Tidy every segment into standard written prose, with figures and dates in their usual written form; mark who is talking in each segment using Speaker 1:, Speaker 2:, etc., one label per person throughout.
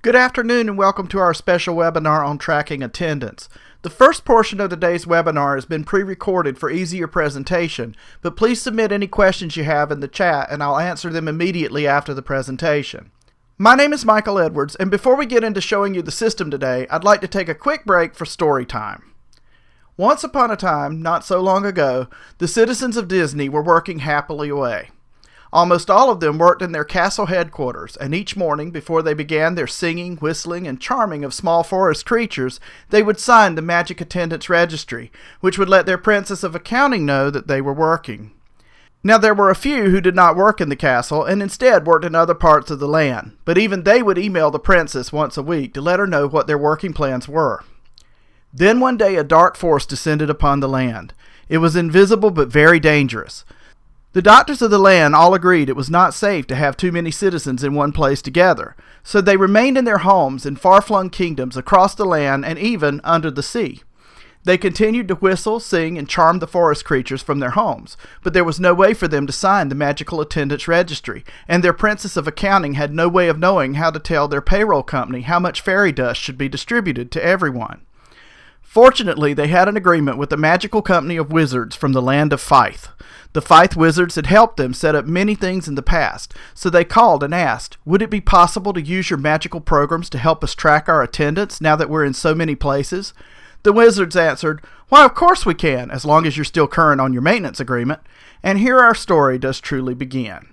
Speaker 1: Good afternoon and welcome to our special webinar on tracking attendance. The first portion of today's webinar has been pre-recorded for easier presentation, but please submit any questions you have in the chat and I'll answer them immediately after the presentation. My name is Michael Edwards, and before we get into showing you the system today, I'd like to take a quick break for story time. Once upon a time, not so long ago, the citizens of Disney were working happily away. Almost all of them worked in their castle headquarters, and each morning, before they began their singing, whistling, and charming of small forest creatures, they would sign the magic attendance registry, which would let their princess of accounting know that they were working. Now there were a few who did not work in the castle and instead worked in other parts of the land, but even they would email the princess once a week to let her know what their working plans were. Then one day a dark force descended upon the land. It was invisible but very dangerous. The doctors of the land all agreed it was not safe to have too many citizens in one place together, so they remained in their homes in far-flung kingdoms across the land and even under the sea. They continued to whistle, sing, and charm the forest creatures from their homes, but there was no way for them to sign the magical attendance registry, and their princess of accounting had no way of knowing how to tell their payroll company how much fairy dust should be distributed to everyone. Fortunately, they had an agreement with the magical company of wizards from the land of Feith. The Feith wizards had helped them set up many things in the past, so they called and asked, would it be possible to use your magical programs to help us track our attendance now that we're in so many places? The wizards answered, why, of course we can, as long as you're still current on your maintenance agreement. And here our story does truly begin.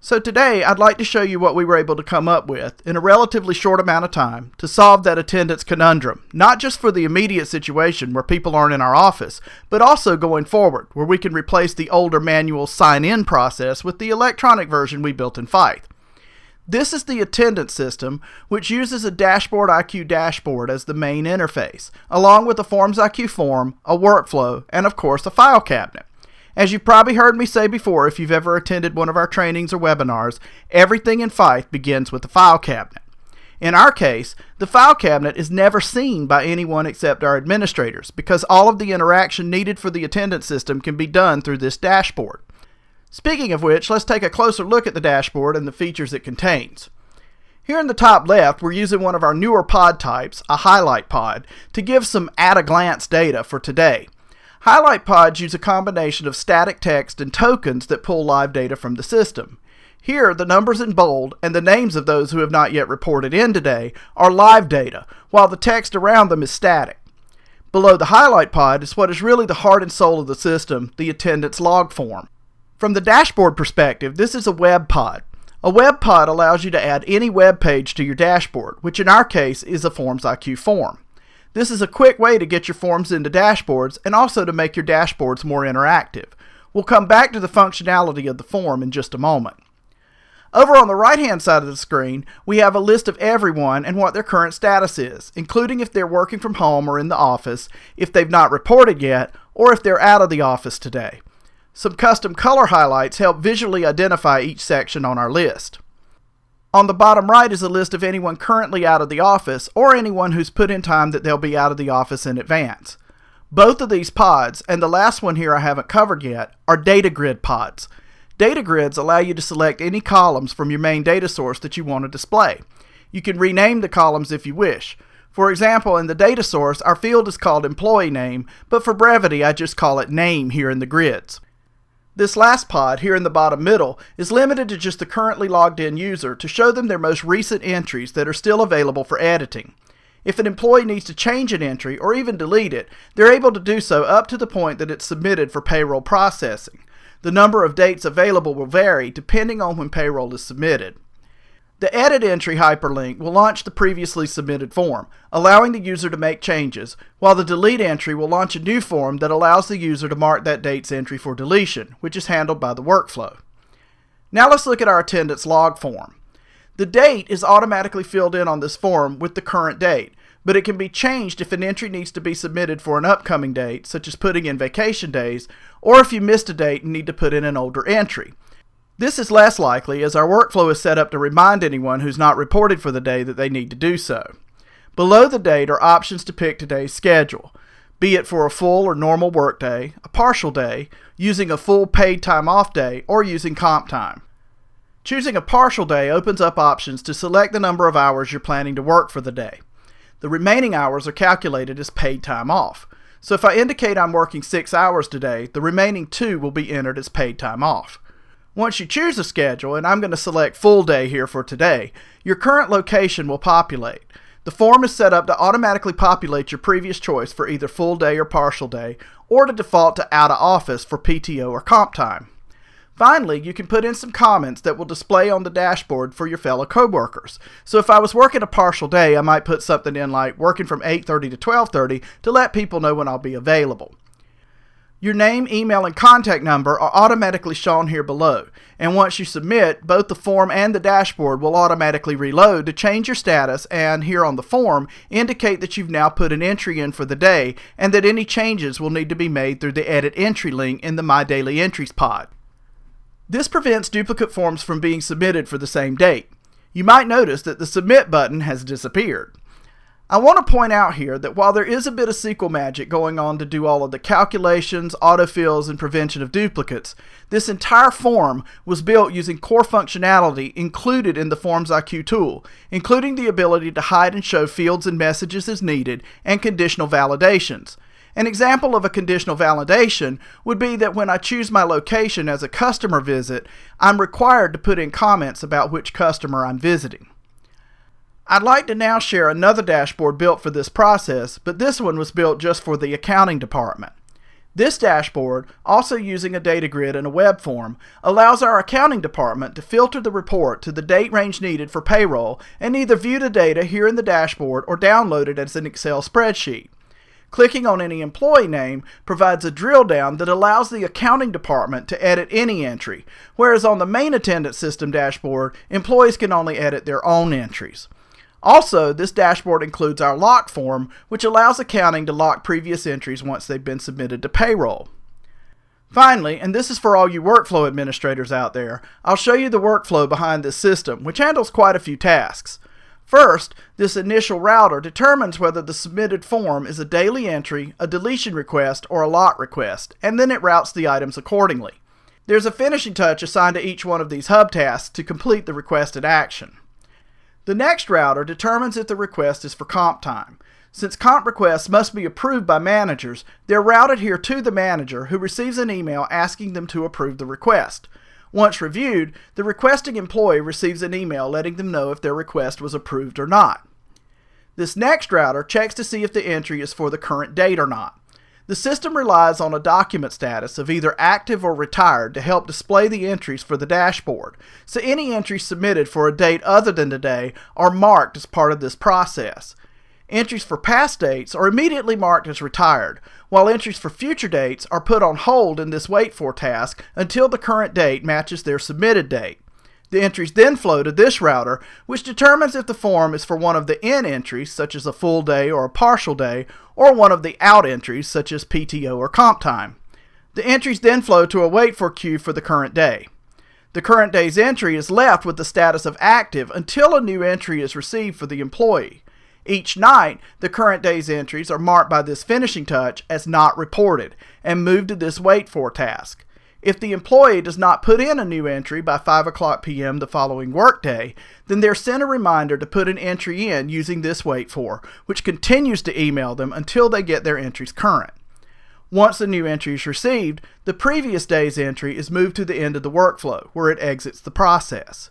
Speaker 1: So today, I'd like to show you what we were able to come up with in a relatively short amount of time to solve that attendance conundrum, not just for the immediate situation where people aren't in our office, but also going forward, where we can replace the older manual sign-in process with the electronic version we built in Feith. This is the attendance system, which uses a Dashboard IQ dashboard as the main interface, along with a Forms IQ form, a workflow, and of course a file cabinet. As you've probably heard me say before, if you've ever attended one of our trainings or webinars, everything in Feith begins with the file cabinet. In our case, the file cabinet is never seen by anyone except our administrators, because all of the interaction needed for the attendance system can be done through this dashboard. Speaking of which, let's take a closer look at the dashboard and the features it contains. Here in the top left, we're using one of our newer pod types, a highlight pod, to give some at-a-glance data for today. Highlight pods use a combination of static text and tokens that pull live data from the system. Here, the numbers in bold and the names of those who have not yet reported in today are live data, while the text around them is static. Below the highlight pod is what is really the heart and soul of the system, the attendance log form. From the dashboard perspective, this is a web pod. A web pod allows you to add any web page to your dashboard, which in our case is a Forms IQ form. This is a quick way to get your forms into dashboards and also to make your dashboards more interactive. We'll come back to the functionality of the form in just a moment. Over on the right-hand side of the screen, we have a list of everyone and what their current status is, including if they're working from home or in the office, if they've not reported yet, or if they're out of the office today. Some custom color highlights help visually identify each section on our list. On the bottom right is a list of anyone currently out of the office or anyone who's put in time that they'll be out of the office in advance. Both of these pods, and the last one here I haven't covered yet, are data grid pods. Data grids allow you to select any columns from your main data source that you want to display. You can rename the columns if you wish. For example, in the data source, our field is called employee name, but for brevity I just call it name here in the grids. This last pod, here in the bottom middle, is limited to just the currently logged in user to show them their most recent entries that are still available for editing. If an employee needs to change an entry or even delete it, they're able to do so up to the point that it's submitted for payroll processing. The number of dates available will vary depending on when payroll is submitted. The Edit Entry hyperlink will launch the previously submitted form, allowing the user to make changes, while the Delete entry will launch a new form that allows the user to mark that date's entry for deletion, which is handled by the workflow. Now let's look at our attendance log form. The date is automatically filled in on this form with the current date, but it can be changed if an entry needs to be submitted for an upcoming date, such as putting in vacation days, or if you missed a date and need to put in an older entry. This is less likely as our workflow is set up to remind anyone who's not reported for the day that they need to do so. Below the date are options to pick today's schedule, be it for a full or normal workday, a partial day, using a full paid time off day, or using comp time. Choosing a partial day opens up options to select the number of hours you're planning to work for the day. The remaining hours are calculated as paid time off. So if I indicate I'm working 6 hours today, the remaining 2 will be entered as paid time off. Once you choose a schedule, and I'm going to select full day here for today, your current location will populate. The form is set up to automatically populate your previous choice for either full day or partial day, or to default to out of office for PTO or comp time. Finally, you can put in some comments that will display on the dashboard for your fellow coworkers. So if I was working a partial day, I might put something in like working from 8:30 to 12:30 to let people know when I'll be available. Your name, email, and contact number are automatically shown here below, and once you submit, both the form and the dashboard will automatically reload to change your status and, here on the form, indicate that you've now put an entry in for the day and that any changes will need to be made through the Edit Entry link in the My Daily Entries pod. This prevents duplicate forms from being submitted for the same date. You might notice that the Submit button has disappeared. I want to point out here that while there is a bit of SQL magic going on to do all of the calculations, autofills, and prevention of duplicates, this entire form was built using core functionality included in the Forms IQ tool, including the ability to hide and show fields and messages as needed, and conditional validations. An example of a conditional validation would be that when I choose my location as a customer visit, I'm required to put in comments about which customer I'm visiting. I'd like to now share another dashboard built for this process, but this one was built just for the accounting department. This dashboard, also using a data grid and a web form, allows our accounting department to filter the report to the date range needed for payroll and either view the data here in the dashboard or download it as an Excel spreadsheet. Clicking on any employee name provides a drill down that allows the accounting department to edit any entry, whereas on the main attendance system dashboard, employees can only edit their own entries. Also, this dashboard includes our lock form, which allows accounting to lock previous entries once they've been submitted to payroll. Finally, and this is for all you workflow administrators out there, I'll show you the workflow behind this system, which handles quite a few tasks. First, this initial router determines whether the submitted form is a daily entry, a deletion request, or a lock request, and then it routes the items accordingly. There's a finishing touch assigned to each one of these hub tasks to complete the requested action. The next router determines if the request is for comp time. Since comp requests must be approved by managers, they're routed here to the manager, who receives an email asking them to approve the request. Once reviewed, the requesting employee receives an email letting them know if their request was approved or not. This next router checks to see if the entry is for the current date or not. The system relies on a document status of either active or retired to help display the entries for the dashboard, so any entries submitted for a date other than today are marked as part of this process. Entries for past dates are immediately marked as retired, while entries for future dates are put on hold in this wait for task until the current date matches their submitted date. The entries then flow to this router, which determines if the form is for one of the in entries, such as a full day or a partial day, or one of the out entries, such as PTO or comp time. The entries then flow to a wait for queue for the current day. The current day's entry is left with the status of active until a new entry is received for the employee. Each night, the current day's entries are marked by this finishing touch as not reported and moved to this wait for task. If the employee does not put in a new entry by 5 o'clock p.m. the following workday, then they're sent a reminder to put an entry in using this wait for, which continues to email them until they get their entries current. Once the new entry is received, the previous day's entry is moved to the end of the workflow, where it exits the process.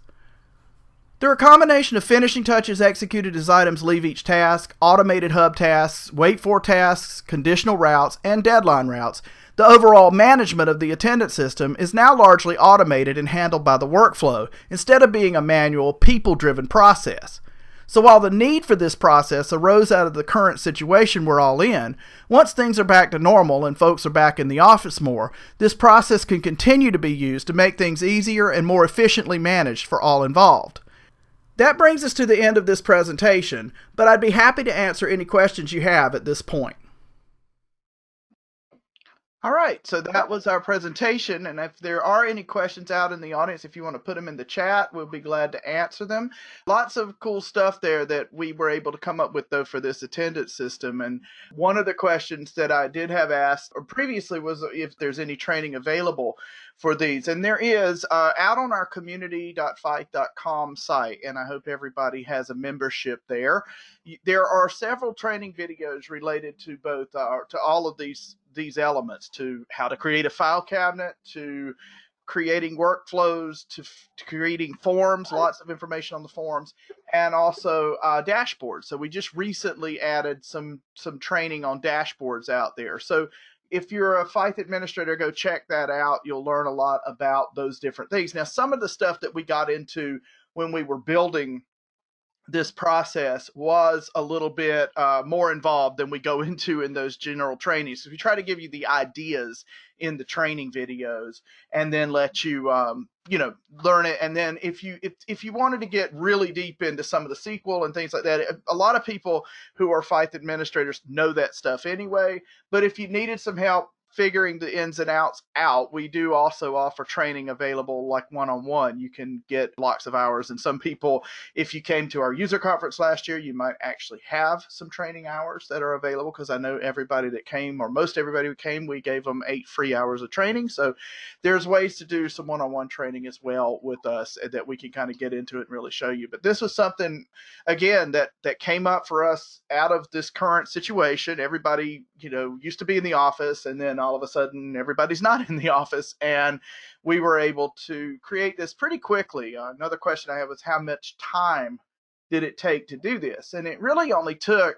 Speaker 1: There are a combination of finishing touches executed as items leave each task, automated hub tasks, wait for tasks, conditional routes, and deadline routes. The overall management of the attendance system is now largely automated and handled by the workflow, instead of being a manual, people-driven process. So while the need for this process arose out of the current situation we're all in, once things are back to normal and folks are back in the office more, this process can continue to be used to make things easier and more efficiently managed for all involved. That brings us to the end of this presentation, but I'd be happy to answer any questions you have at this point. All right, so that was our presentation, and if there are any questions out in the audience, if you want to put them in the chat, we'll be glad to answer them. Lots of cool stuff there that we were able to come up with, though, for this attendance system. And one of the questions that I did have asked or previously was if there's any training available for these. And there is out on our community.feith.com site, and I hope everybody has a membership there. There are several training videos related to both to all of these elements, to how to create a file cabinet, to creating workflows, to creating forms, lots of information on the forms, and also dashboards. So we just recently added some training on dashboards out there. So if you're a Feith administrator, go check that out. You'll learn a lot about those different things. Now, some of the stuff that we got into when we were building this process was a little bit more involved than we go into in those general trainings. So we try to give you the ideas in the training videos and then let you learn it. And then if you wanted to get really deep into some of the SQL and things like that, a lot of people who are Feith administrators know that stuff anyway. But if you needed some help figuring the ins and outs out, we do also offer training available, like one-on-one. You can get blocks of hours, and some people, if you came to our user conference last year, you might actually have some training hours that are available, because I know everybody that came, or most everybody who came, we gave them 8 free hours of training. So there's ways to do some one-on-one training as well with us that we can kind of get into it and really show you. But this was something, again, that came up for us out of this current situation. Everybody, used to be in the office, and then all of a sudden everybody's not in the office, and we were able to create this pretty quickly. Another question I have is, how much time did it take to do this? And it really only took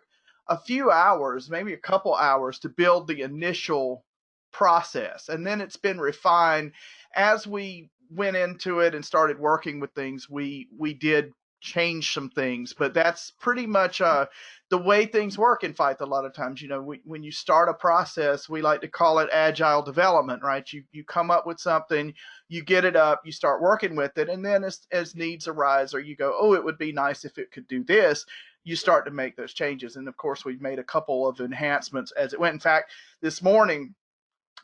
Speaker 1: a few hours, maybe a couple hours, to build the initial process. And then it's been refined as we went into it and started working with things. We did change some things, but that's pretty much the way things work in Feith. A lot of times, when you start a process, we like to call it agile development, right? You come up with something, you get it up, you start working with it, and then as needs arise, or you go, oh, it would be nice if it could do this, you start to make those changes. And of course, we've made a couple of enhancements as it went. In fact, this morning,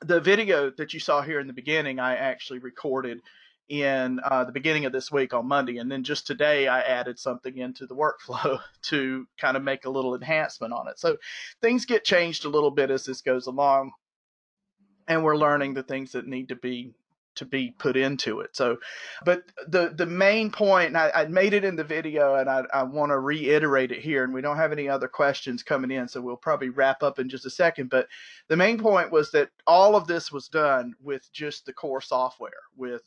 Speaker 1: the video that you saw here in the beginning, I actually recorded in the beginning of this week on Monday. And then just today, I added something into the workflow to kind of make a little enhancement on it. So things get changed a little bit as this goes along, and we're learning the things that need to be put into it. So, but the main point, and I made it in the video, and I want to reiterate it here, and we don't have any other questions coming in, so we'll probably wrap up in just a second. But the main point was that all of this was done with just the core software, with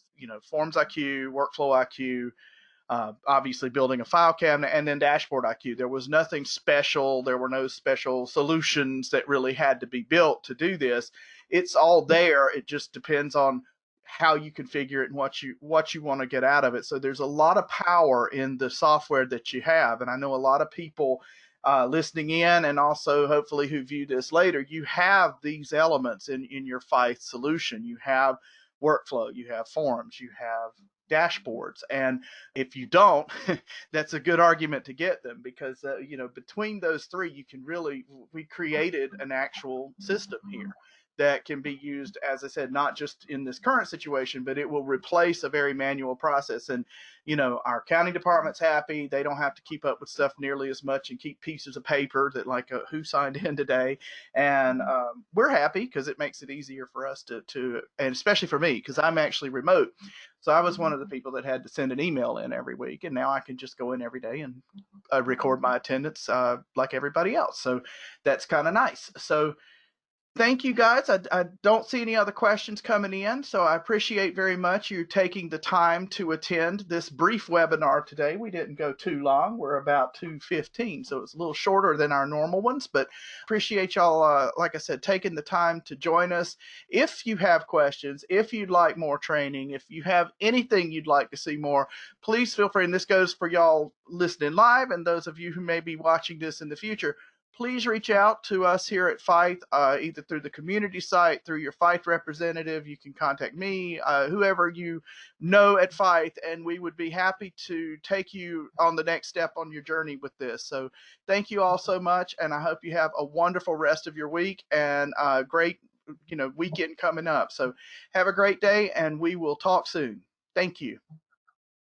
Speaker 1: Forms IQ, Workflow IQ, obviously building a file cabinet, and then Dashboard IQ. There was nothing special. There were no special solutions that really had to be built to do this. It's all there. It just depends on how you configure it and what you want to get out of it. So there's a lot of power in the software that you have. And I know a lot of people listening in, and also hopefully who view this later, you have these elements in your Feith solution. You have workflow, you have forms, you have dashboards. And if you don't, that's a good argument to get them, because between those three, we created an actual system here that can be used, as I said, not just in this current situation, but it will replace a very manual process. And our accounting department's happy. They don't have to keep up with stuff nearly as much and keep pieces of paper that, like, who signed in today. And we're happy, because it makes it easier for us to, and especially for me, because I'm actually remote. So I was one of the people that had to send an email in every week, and now I can just go in every day and record my attendance like everybody else. So that's kind of nice. So thank you, guys. I don't see any other questions coming in, so I appreciate very much you taking the time to attend this brief webinar today. We didn't go too long. We're about 2:15, so it's a little shorter than our normal ones, but appreciate y'all, like I said, taking the time to join us. If you have questions, if you'd like more training, if you have anything you'd like to see more, please feel free, and this goes for y'all listening live and those of you who may be watching this in the future. Please reach out to us here at Feith, either through the community site, through your Feith representative. You can contact me, whoever you know at Feith, and we would be happy to take you on the next step on your journey with this. So thank you all so much, and I hope you have a wonderful rest of your week and great weekend coming up. So have a great day, and we will talk soon. Thank you.